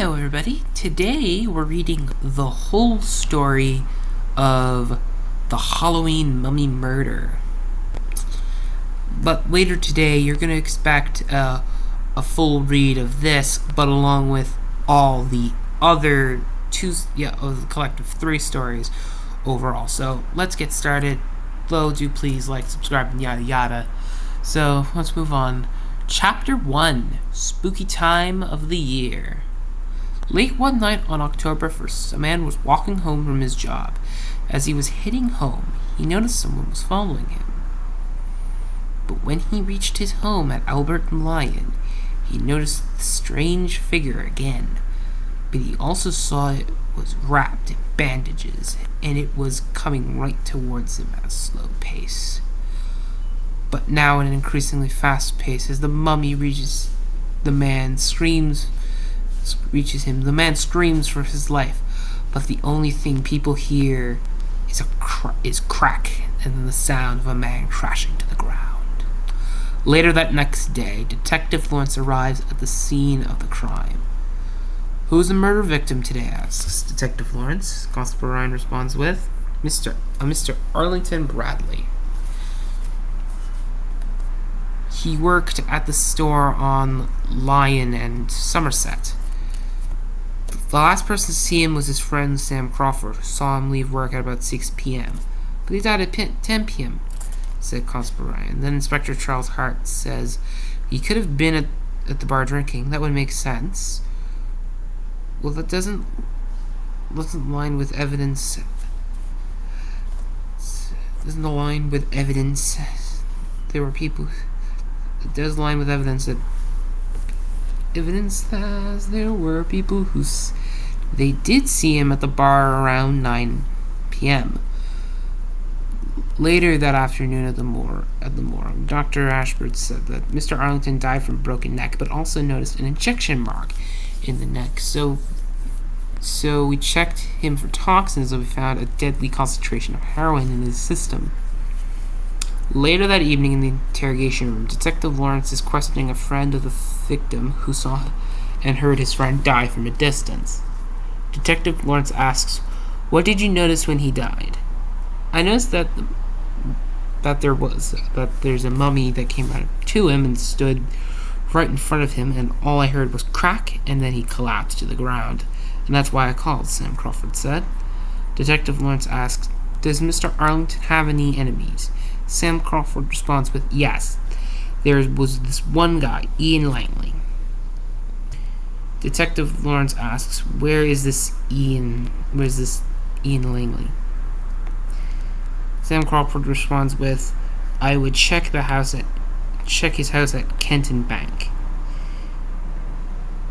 Hello, everybody. Today we're reading the whole story of the Halloween mummy murder. But later today, you're going to expect a full read of this, but along with all the other of the collective 3 stories overall. So let's get started. Though, do please like, subscribe, and yada yada. So let's move on. Chapter 1: Spooky Time of the Year. Late one night on October 1st, a man was walking home from his job. As he was heading home, he noticed someone was following him. But when he reached his home at Albert and Lyon, he noticed the strange figure again. But he also saw it was wrapped in bandages, and it was coming right towards him at a slow pace. But now at an increasingly fast pace, as the mummy reaches the man, the man screams for his life, but the only thing people hear is crack, and then the sound of a man crashing to the ground. Later that next day, Detective Lawrence arrives at the scene of the crime. "Who's the murder victim today?" asks Detective Lawrence. Constable Ryan responds with, Mr. Arlington Bradley. He worked at the store on Lyon and Somerset. The last person to see him was his friend Sam Crawford, who saw him leave work at about 6 p.m. But he died at 10 p.m., said Constable Ryan. Then Inspector Charles Hart says he could have been at the bar drinking. That would make sense. Well, that doesn't align with evidence. Doesn't align with evidence. There were people. It does align with evidence that there were people who they did see him at the bar around 9 p.m. Later that afternoon at the morgue, Dr. Ashford said that Mr. Arlington died from a broken neck, but also noticed an injection mark in the neck. So we checked him for toxins, and we found a deadly concentration of heroin in his system. Later that evening in the interrogation room, Detective Lawrence is questioning a friend of the victim who saw and heard his friend die from a distance. Detective Lawrence asks, "What did you notice when he died?" "I noticed that there's a mummy that came right up to him and stood right in front of him, and all I heard was crack, and then he collapsed to the ground. And that's why I called," Sam Crawford said. Detective Lawrence asks, "Does Mr. Arlington have any enemies?" Sam Crawford responds with, "Yes. There was this one guy, Ian Langley." Detective Lawrence asks, Where's this Ian Langley?" Sam Crawford responds with, "I would check his house at Kenton Bank."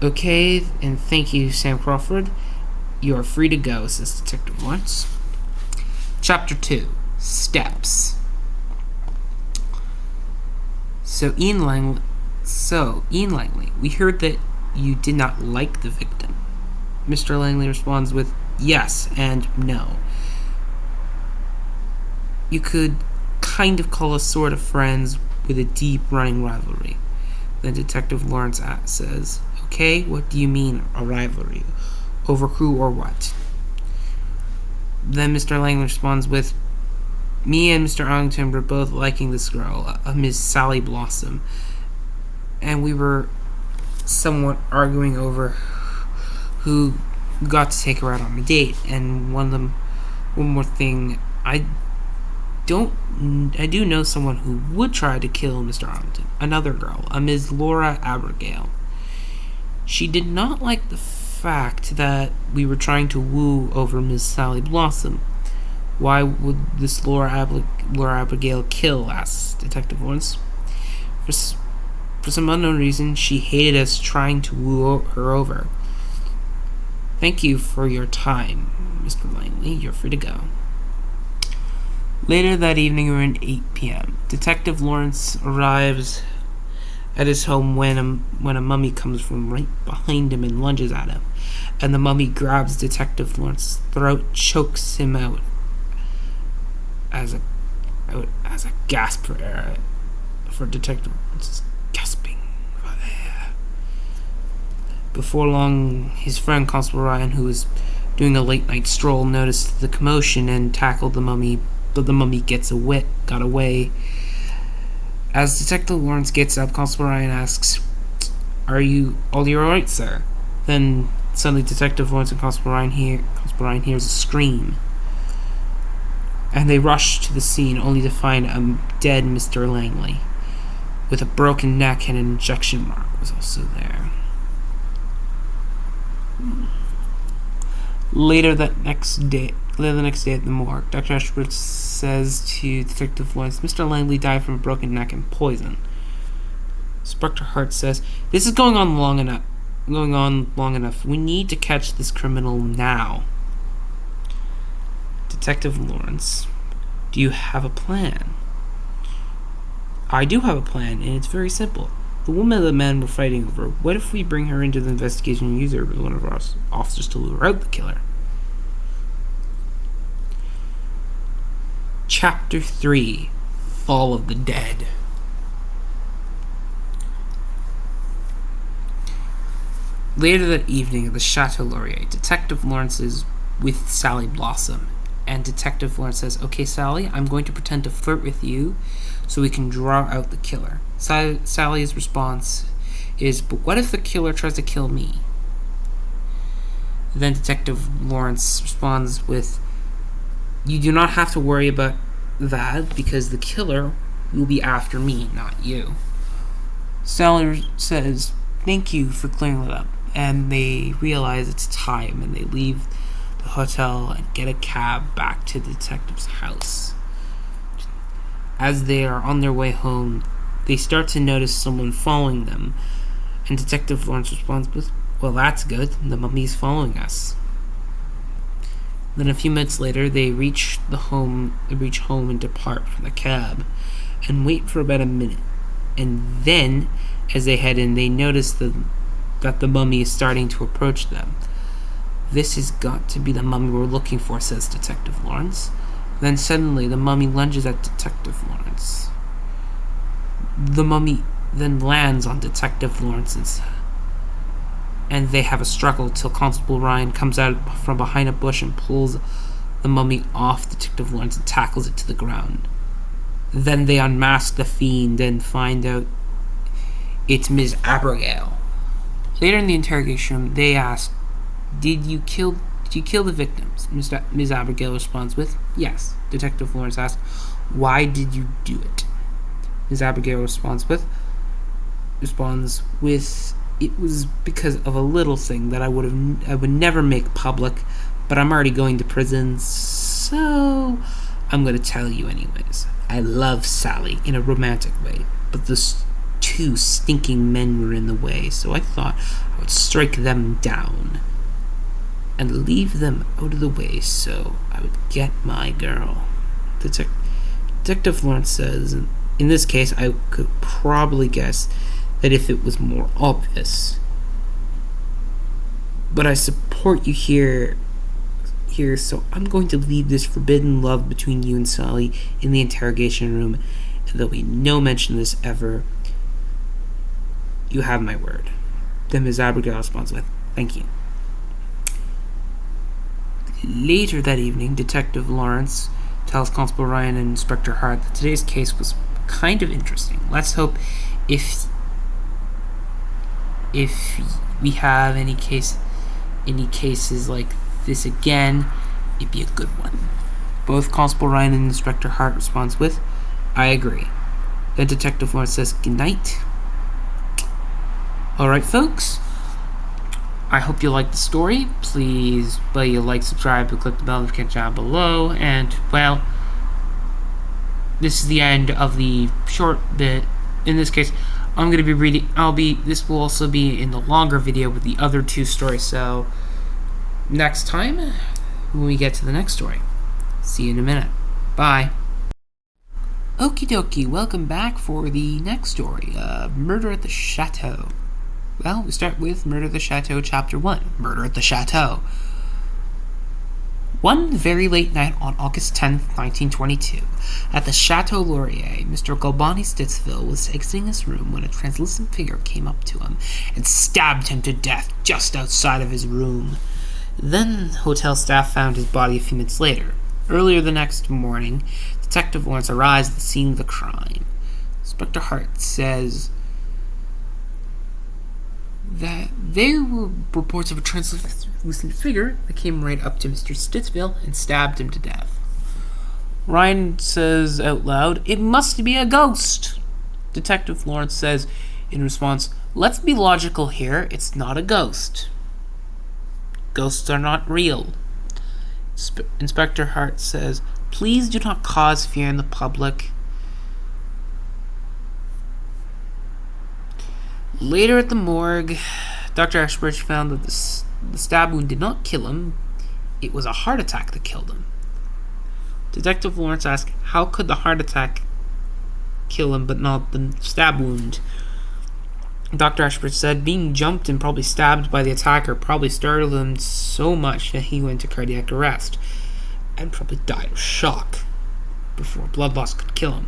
"Okay, and thank you, Sam Crawford. You are free to go," says Detective Lawrence. Chapter 2: Steps. So Ian Langley, we heard that you did not like the victim." Mr. Langley responds with, "Yes and no. You could kind of call us sort of friends with a deep running rivalry." Then Detective Lawrence says, "Okay, what do you mean, a rivalry? Over who or what?" Then Mr. Langley responds with, "Me and Mr. Arlington were both liking this girl, Miss Sally Blossom, and we were somewhat arguing over who got to take her out on a date. And one more thing, I do know someone who would try to kill Mr. Arlington. Another girl, a Miss Laura Abigail. She did not like the fact that we were trying to woo over Miss Sally Blossom. Why would this Laura Abigail kill?" asks Detective Lawrence. For some unknown reason, she hated us trying to woo her over." "Thank you for your time, Mr. Langley. You're free to go." Later that evening around 8 p.m., Detective Lawrence arrives at his home when a mummy comes from right behind him and lunges at him, and the mummy grabs Detective Lawrence's throat, chokes him out as a gasp for air. For Detective Lawrence is gasping for air. Before long, his friend Constable Ryan, who was doing a late-night stroll, noticed the commotion and tackled the mummy, but the mummy got away. As Detective Lawrence gets up, Constable Ryan asks, Are you alright, sir? Then suddenly Detective Lawrence and Constable Ryan hears a scream. And they rush to the scene only to find a dead Mr. Langley, with a broken neck and an injection mark was also there. Later the next day at the morgue, Dr. Ashford says to Detective Lawrence, Mr. Langley died from a broken neck and poison. Inspector Hart says, This is going on long enough. We need to catch this criminal now. Detective Lawrence, do you have a plan? I do have a plan, and it's very simple. The woman the men were fighting over, what if we bring her into the investigation and use her as one of our officers to lure out the killer? Chapter 3, Fall of the Dead. Later that evening at the Chateau Laurier, Detective Lawrence is with Sally Blossom, and Detective Lawrence says, Okay, Sally, I'm going to pretend to flirt with you so we can draw out the killer. Sally's response is, But what if the killer tries to kill me? Then Detective Lawrence responds with, You do not have to worry about that because the killer will be after me, not you. Sally says, Thank you for clearing that up. And they realize it's time and they leave the hotel and get a cab back to the detective's house. As they are on their way home, they start to notice someone following them, and Detective Lawrence responds with, Well, that's good, the mummy's following us. Then a few minutes later, they reach home and depart from the cab, and wait for about a minute. And then, as they head in, they notice that the mummy is starting to approach them. This has got to be the mummy we're looking for, says Detective Lawrence. Then suddenly, the mummy lunges at Detective Lawrence. The mummy then lands on Detective Lawrence's, and they have a struggle till Constable Ryan comes out from behind a bush and pulls the mummy off Detective Lawrence and tackles it to the ground. Then they unmask the fiend and find out it's Ms. Abigail. Later in the interrogation room, they ask, Did you kill the victims? Ms. Abigail responds with, Yes. Detective Lawrence asks, Why did you do it? Ms. Abigail responds with, It was because of a little thing that I would never make public, but I'm already going to prison, so I'm going to tell you anyways. I love Sally in a romantic way, but those two stinking men were in the way, so I thought I would strike them down and leave them out of the way so I would get my girl. Detective Lawrence says, In this case, I could probably guess that if it was more obvious. But I support you here, so I'm going to leave this forbidden love between you and Sally in the interrogation room, and there'll be no mention of this ever. You have my word. Then Ms. Abigail responds with, Thank you. Later that evening, Detective Lawrence tells Constable Ryan and Inspector Hart that today's case was kind of interesting. Let's hope if we have any cases like this again, it'd be a good one. Both Constable Ryan and Inspector Hart responds with, I agree. Then Detective Lawrence says, Good night. Alright, folks. I hope you liked the story. Please subscribe, and click the bell notification down below. And, well, this is the end of the short bit. In this case, I'm going to be reading. This will also be in the longer video with the other two stories. So, next time, when we get to the next story. See you in a minute. Bye. Okie dokie, welcome back for the next story, Murder at the Chateau. Well, we start with Murder at the Chateau, Chapter 1, Murder at the Chateau. One very late night on August 10th, 1922, at the Chateau Laurier, Mr. Galbani Stittsville was exiting his room when a translucent figure came up to him and stabbed him to death just outside of his room. Then hotel staff found his body a few minutes later. Earlier the next morning, Detective Lawrence arrives at the scene of the crime. Inspector Hart says that there were reports of a translucent figure that came right up to Mr. Stittsville and stabbed him to death. Ryan says out loud, "It must be a ghost." Detective Lawrence says in response, "Let's be logical here, it's not a ghost. Ghosts are not real." Inspector Hart says, "Please do not cause fear in the public." Later at the morgue, Dr. Ashbridge found that the stab wound did not kill him. It was a heart attack that killed him. Detective Lawrence asked, how could the heart attack kill him but not the stab wound? Dr. Ashbridge said being jumped and probably stabbed by the attacker probably startled him so much that he went to cardiac arrest and probably died of shock before blood loss could kill him.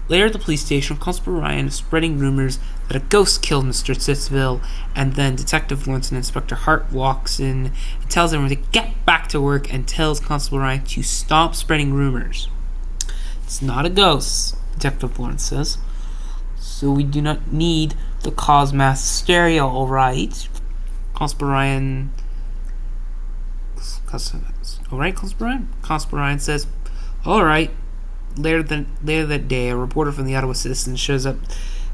Later at the police station, Constable Ryan is spreading rumors that a ghost killed Mr. Stittsville, and then Detective Lawrence and Inspector Hart walks in and tells everyone to get back to work and tells Constable Ryan to stop spreading rumors. It's not a ghost, Detective Lawrence says, so we do not need to cause mass hysteria, alright? Constable Ryan... Alright, Constable Ryan? Constable Ryan says, alright. Later that day, a reporter from the Ottawa Citizen shows up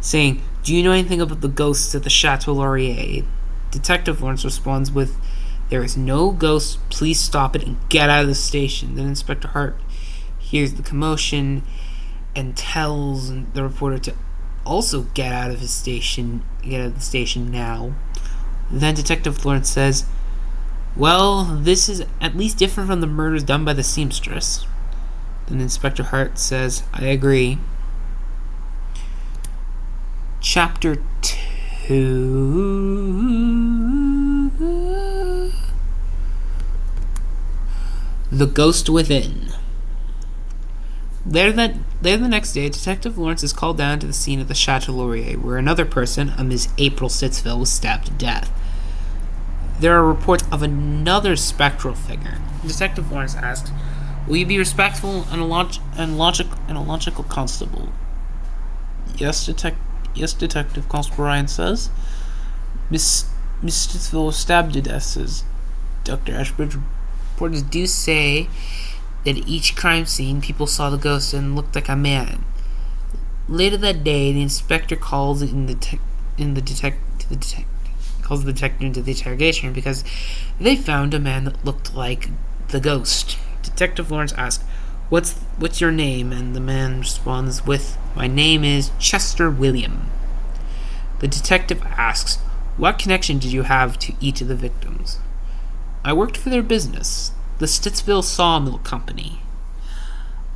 saying, "Do you know anything about the ghosts at the Chateau Laurier?" Detective Lawrence responds with, "There is no ghost, please stop it and get out of the station." Then Inspector Hart hears the commotion and tells the reporter to also get out of the station now. Then Detective Lawrence says, "Well, this is at least different from the murders done by the seamstress." Then Inspector Hart says, "I agree." Chapter 2: The Ghost Within. Later the next day, Detective Lawrence is called down to the scene of the Chateau Laurier, where another person, a Miss April Stittsville, was stabbed to death. There are reports of another spectral figure. Detective Lawrence asks, "Will you be respectful and a logical constable?" Yes, Detective Constable Ryan says. Miss Stittsville was stabbed to death, says Dr. Ashbridge. Reporters do say that at each crime scene, people saw the ghost and looked like a man. Later that day, the inspector calls the detective into the interrogation room because they found a man that looked like the ghost. Detective Lawrence asks, What's your name?" And the man responds with, "My name is Chester William." The detective asks, "What connection did you have to each of the victims?" "I worked for their business, the Stittsville Sawmill Company.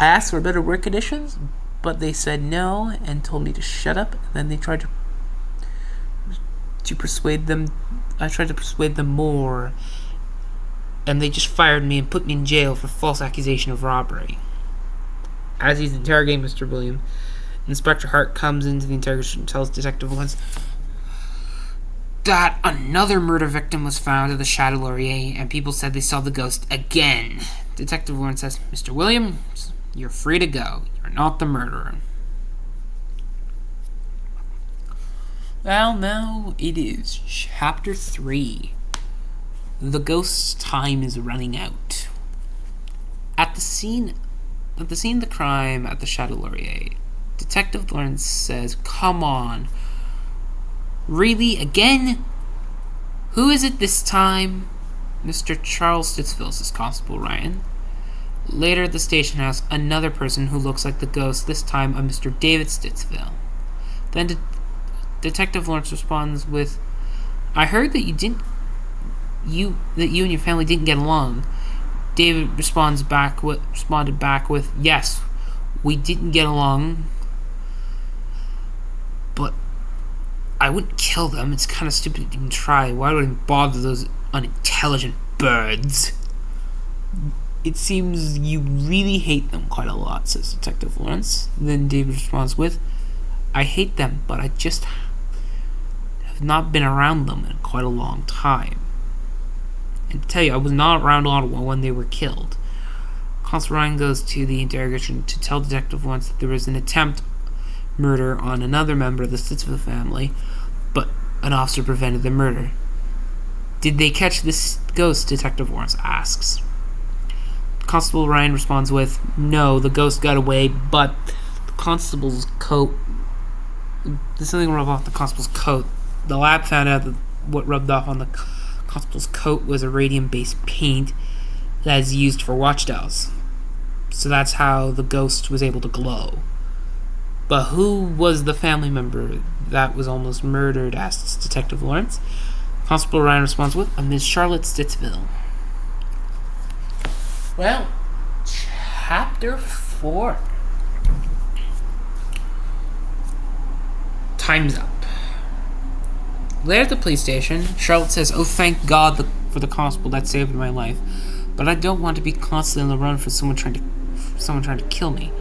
I asked for better work conditions, but they said no and told me to shut up. And then they tried to persuade them. I tried to persuade them more, and they just fired me and put me in jail for false accusation of robbery." As he's interrogating Mr. William, Inspector Hart comes into the interrogation and tells Detective Lawrence that another murder victim was found at the Chateau Laurier, and people said they saw the ghost again. Detective Lawrence says, "Mr. Williams, you're free to go. You're not the murderer." Well, now it is Chapter 3. The ghost's time is running out. At the scene of the crime at the Chateau Laurier, Detective Lawrence says, "Come on. Really? Again? Who is it this time?" "Mr. Charles Stittsville," says Constable Ryan. Later at the station house, another person who looks like the ghost, this time a Mr. David Stittsville. Then Detective Lawrence responds with, "I heard that you and your family didn't get along." David responded back with, "Yes, we didn't get along, but I wouldn't kill them. It's kind of stupid to even try. Why would I bother those unintelligent birds?" It seems you really hate them quite a lot, says Detective Lawrence. Then David responds with, I hate them, but I just have not been around them in quite a long time. And to tell you, I was not around Ottawa when they were killed. Constable Ryan goes to the interrogation to tell Detective Lawrence that there was an attempt murder on another member of the Stittsville family, but an officer prevented the murder. Did they catch this ghost? Detective Lawrence asks. Constable Ryan responds with, no, the ghost got away, but the constable's coat, there's something rubbed off the constable's coat. The lab found out that what rubbed off on the constable's coat was a radium-based paint that is used for watchdials. So that's how the ghost was able to glow. But who was the family member that was almost murdered? Asks Detective Lawrence. Constable Ryan responds with, a Miss Charlotte Stittsville. Well, Chapter 4. Time's up. Later at the police station, Charlotte says, oh, thank God for the constable that saved my life. But I don't want to be constantly on the run for someone trying to kill me.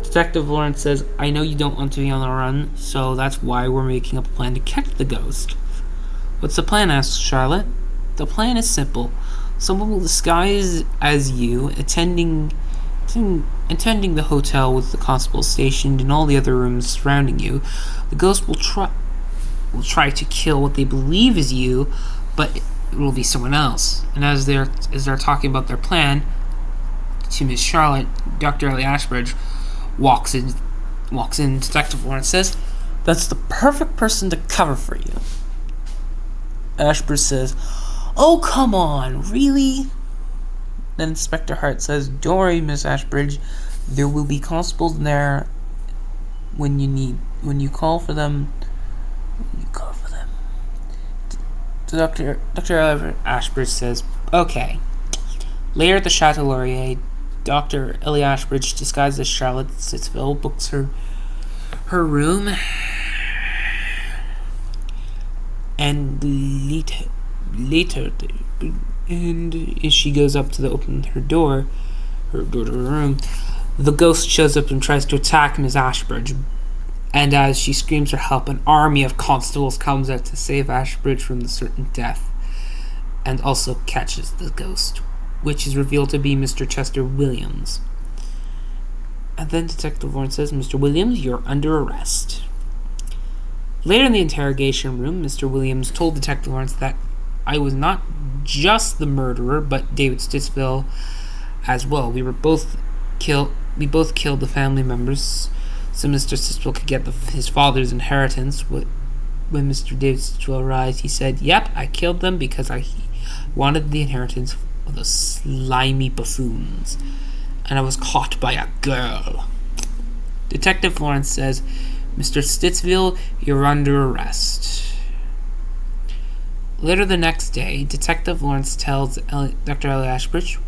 Detective Lawrence says, I know you don't want to be on the run, so that's why we're making up a plan to catch the ghost. What's the plan? Asks Charlotte. The plan is simple. Someone will disguise as you, attending the hotel with the constable stationed in all the other rooms surrounding you. The ghost will try to kill what they believe is you, but it will be someone else. And as they're talking about their plan to Miss Charlotte, Dr. Ellie Ashbridge walks in. Detective Lawrence says, that's the perfect person to cover for you. Ashbridge says, oh, come on, really? Then Inspector Hart says, don't worry, Miss Ashbridge. There will be constables there when you call for them. Dr. Ashbridge says, okay. Later at the Chateau Laurier, Dr. Ellie Ashbridge, disguised as Charlotte Stittsville, books her room, and later, as she goes up to open her door to her room, the ghost shows up and tries to attack Miss Ashbridge. And as she screams for help, an army of constables comes out to save Ashbridge from the certain death, and also catches the ghost, which is revealed to be Mr. Chester Williams. And then Detective Lawrence says, Mr. Williams, you're under arrest. Later in the interrogation room, Mr. Williams told Detective Lawrence that I was not just the murderer, but David Stittsville as well. We both killed the family members, so Mr. Stittsville could get his father's inheritance. When Mr. David Stittsville arrived, he said, yep, I killed them because I wanted the inheritance of those slimy buffoons, and I was caught by a girl. Detective Lawrence says, Mr. Stittsville, you're under arrest. Later the next day, Detective Lawrence tells Dr. Ellie Ashbridge,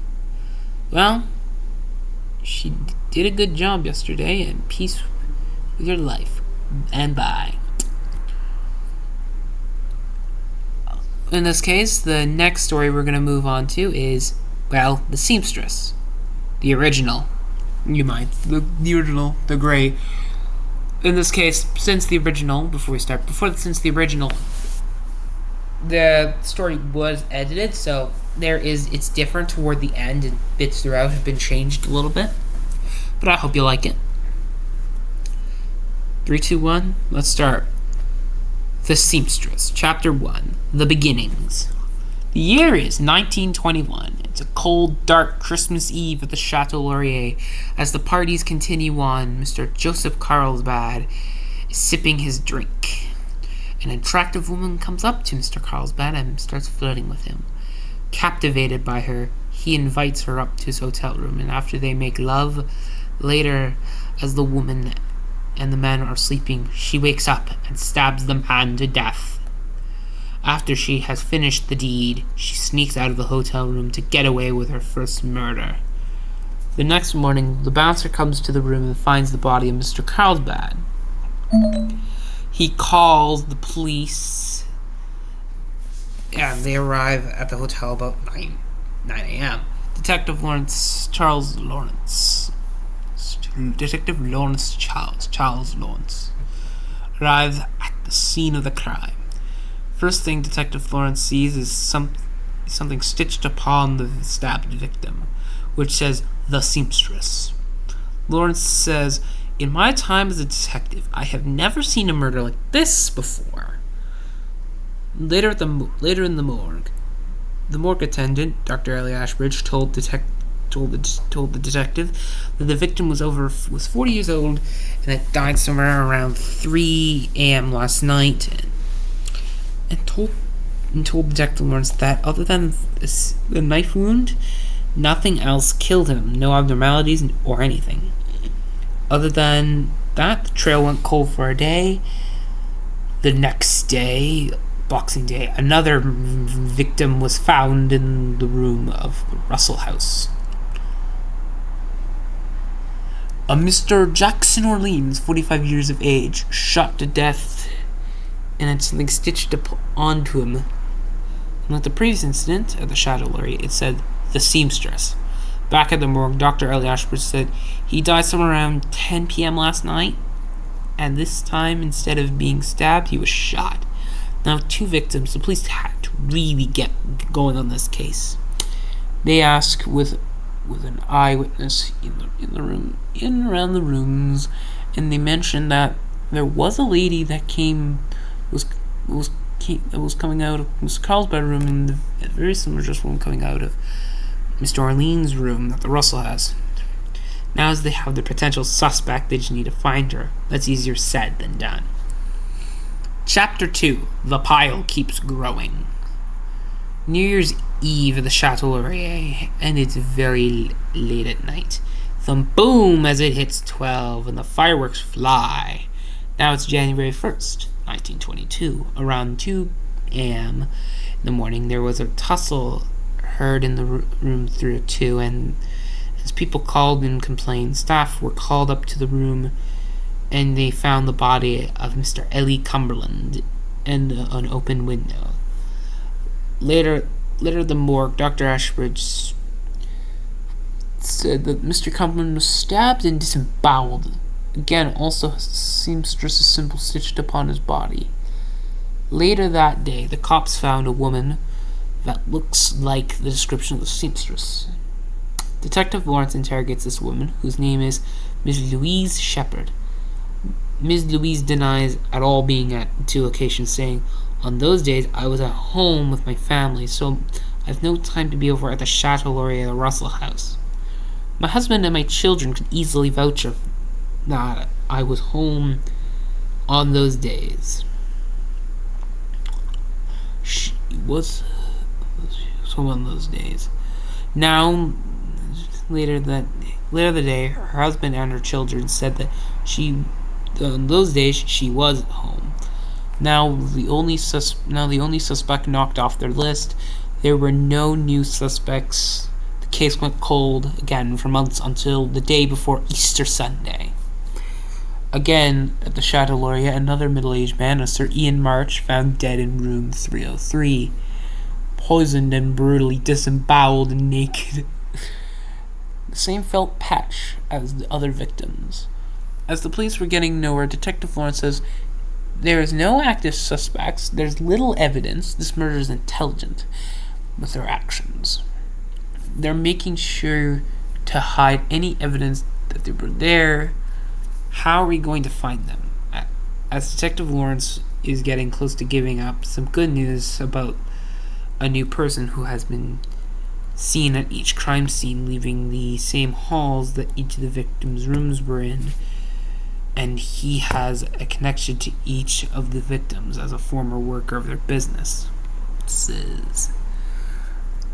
well, she did a good job yesterday, and peace with your life, and bye. In this case, the next story we're going to move on to is, well, the seamstress. The original. You might. The original. The gray. In this case, since the original, the story was edited, so it's different toward the end, and bits throughout have been changed a little bit. But I hope you like it. 3, 2, 1, let's start. The Seamstress, Chapter 1, The Beginnings. The year is 1921. It's a cold, dark Christmas Eve at the Chateau Laurier. As the parties continue on, Mr. Joseph Carlsbad is sipping his drink. An attractive woman comes up to Mr. Carlsbad and starts flirting with him. Captivated by her, he invites her up to his hotel room, and after they make love, later, as the woman and the man are sleeping, she wakes up and stabs the man to death. After she has finished the deed, she sneaks out of the hotel room to get away with her first murder. The next morning, the bouncer comes to the room and finds the body of Mr. Carlsbad. He calls the police, and they arrive at the hotel about 9 a.m. Detective Lawrence Charles Lawrence. Detective Lawrence Charles Lawrence arrives at the scene of the crime. First thing Detective Lawrence sees is something stitched upon the stabbed victim, which says, "The Seamstress." Lawrence says, "In my time as a detective, I have never seen a murder like this before." Later in the morgue, the morgue attendant, Dr. Ellie Ashbridge, told the detective that the victim was 40 years old and had died somewhere around 3 a.m. last night, and told Detective Lawrence that other than the knife wound, nothing else killed him. No abnormalities or anything. Other than that, the trail went cold for a day. The next day, Boxing Day, another victim was found in the room of the Russell house. A Mr. Jackson Orleans, 45 years of age, shot to death and had something stitched up onto him. And at the previous incident, at the Shadow Lorry, it said, "The Seamstress." Back at the morgue, Dr. Ellie Ashbridge said he died somewhere around 10 p.m. last night, and this time, instead of being stabbed, he was shot. Now, 2 victims. The police had to really get going on this case. They asked with an eyewitness in the room, in and around the rooms, and they mentioned that there was a lady that was coming out of Mr. Carl's bedroom, and very similar just one coming out of Mr. Orleans' room that the Russell has. Now, as they have the potential suspect, they just need to find her. That's easier said than done. Chapter 2. The Pile Keeps Growing. New Year's Eve at the Chateau Laurier, and it's very late at night. Some boom as it hits 12, and the fireworks fly. Now it's January 1st, 1922. Around 2 a.m. in the morning, there was a tussle heard in the room 302, and as people called and complained, staff were called up to the room, and they found the body of Mr. Ellie Cumberland in an open window. Later at the morgue, Dr. Ashbridge said that Mr. Cumberland was stabbed and disemboweled. Again, also seamstress's symbol stitched upon his body. Later that day, the cops found a woman that looks like the description of the seamstress. Detective Lawrence interrogates this woman, whose name is Ms. Louise Shepherd. Ms. Louise denies at all being at the 2 locations, saying, "On those days, I was at home with my family, so I've no time to be over at the Chateau Laurier at the Russell house. My husband and my children could easily vouch that I was home on those days." She was home on those days. Now, later the day, her husband and her children said that on those days she was home. Now the only suspect knocked off their list. There were no new suspects. The case went cold again for months until the day before Easter Sunday. Again, at the Chateau Laurier, another middle-aged man, a Sir Ian March, found dead in room 303, poisoned and brutally disemboweled and naked. The same felt patch as the other victims. As the police were getting nowhere, Detective Lawrence says, "There is no active suspects. There's little evidence. This murder is intelligent with their actions. They're making sure to hide any evidence that they were there. How are we going to find them?" As Detective Lawrence is getting close to giving up, some good news about a new person who has been seen at each crime scene, leaving the same halls that each of the victims' rooms were in, and he has a connection to each of the victims as a former worker of their business. It says,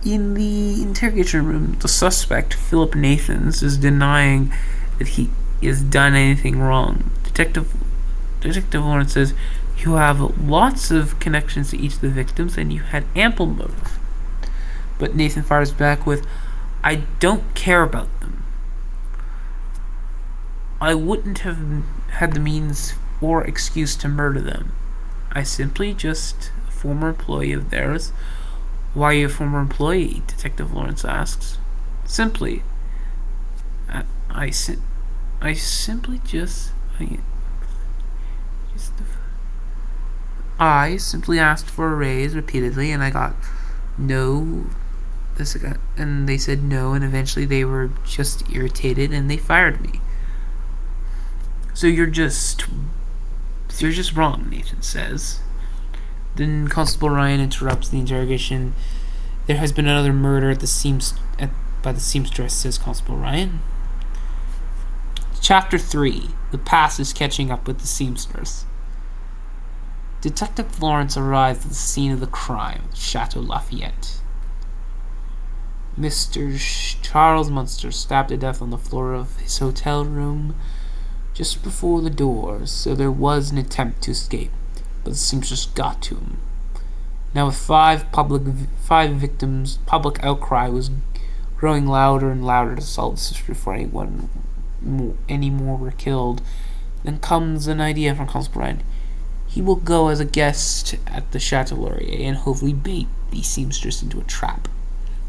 in the interrogation room, the suspect, Philip Nathans, is denying that he has done anything wrong. Detective Lawrence says, "You have lots of connections to each of the victims, and you had ample motive." But Nathan fires back with, "I don't care about them. I wouldn't have had the means or excuse to murder them. I simply just a former employee of theirs." "Why are you a former employee?" Detective Lawrence asks. Simply, I simply just I simply asked for a raise repeatedly, and I got no. And they said no, and eventually they were just irritated, and they fired me. So you're just wrong, Nathan says. Then Constable Ryan interrupts the interrogation. There has been another murder by the seamstress, says Constable Ryan. Chapter 3. The past is catching up with the seamstress. Detective Lawrence arrives at the scene of the crime, Chateau Lafayette. Mr. Charles Munster stabbed to death on the floor of his hotel room just before the doors, so there was an attempt to escape, but the seamstress got to him. Now with five victims, public outcry was growing louder and louder to solve the sister before any more were killed. Then comes an idea from Constable Ryan. He will go as a guest at the Chateau Laurier and hopefully bait the seamstress into a trap.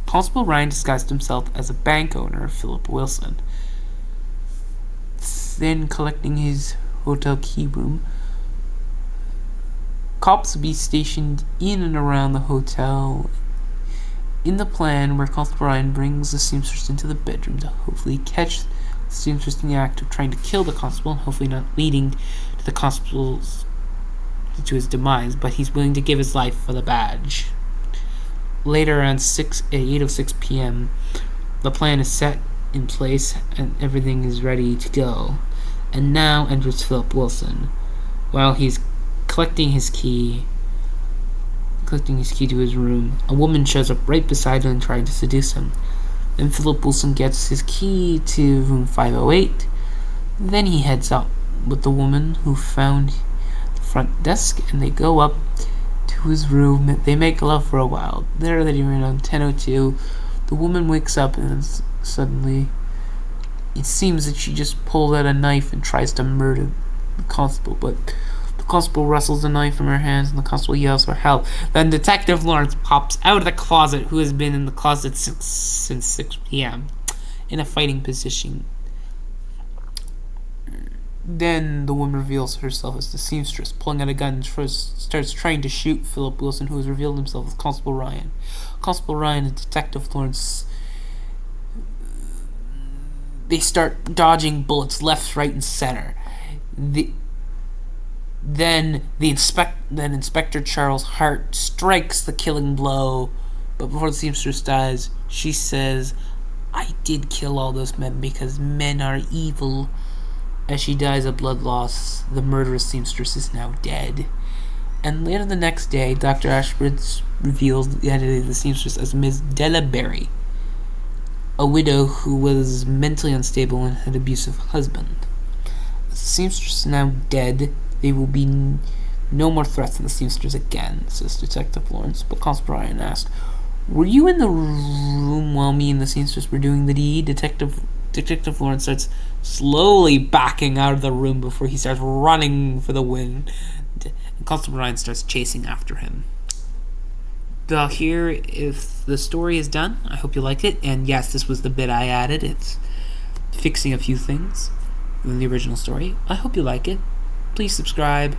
Constable Ryan disguised himself as a bank owner, Philip Wilson. Then, collecting his hotel key room, cops will be stationed in and around the hotel. In the plan, where Constable Ryan brings the seamstress into the bedroom to hopefully catch the seamstress in the act of trying to kill the constable, and hopefully not leading to the constable's to his demise, but he's willing to give his life for the badge. Later, around 8:06 p.m., the plan is set in place and everything is ready to go. And now enters Philip Wilson. While he's collecting his key to his room, a woman shows up right beside him trying to seduce him. Then Philip Wilson gets his key to room 508. Then he heads out with the woman who found the front desk, and they go up to his room. They make love for a while. There they are around 10:02. The woman wakes up and suddenly it seems that she just pulled out a knife and tries to murder the constable, but the constable wrestles the knife from her hands and the constable yells for help. Then Detective Lawrence pops out of the closet, who has been in the closet since 6 p.m. in a fighting position. Then the woman reveals herself as the seamstress, pulling out a gun and starts trying to shoot Philip Wilson, who has revealed himself as Constable Ryan. Constable Ryan and Detective Lawrence, they start dodging bullets left, right, and center. Then Inspector Charles Hart strikes the killing blow, but before the seamstress dies, she says, "I did kill all those men because men are evil." As she dies of blood loss, the murderous seamstress is now dead. And later the next day, Dr. Ashbridge reveals the identity of the seamstress as Ms. Delaberry, a widow who was mentally unstable and had an abusive husband. As the seamstress is now dead, there will be no more threats from the seamstress again, says Detective Lawrence. But Constable Ryan asks, "Were you in the room while me and the seamstress were doing the deed?" Detective Lawrence starts slowly backing out of the room before he starts running for the wind. And Constable Ryan starts chasing after him. Well, here, if the story is done, I hope you liked it. And yes, this was the bit I added. It's fixing a few things in the original story. I hope you like it. Please subscribe,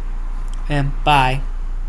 and bye.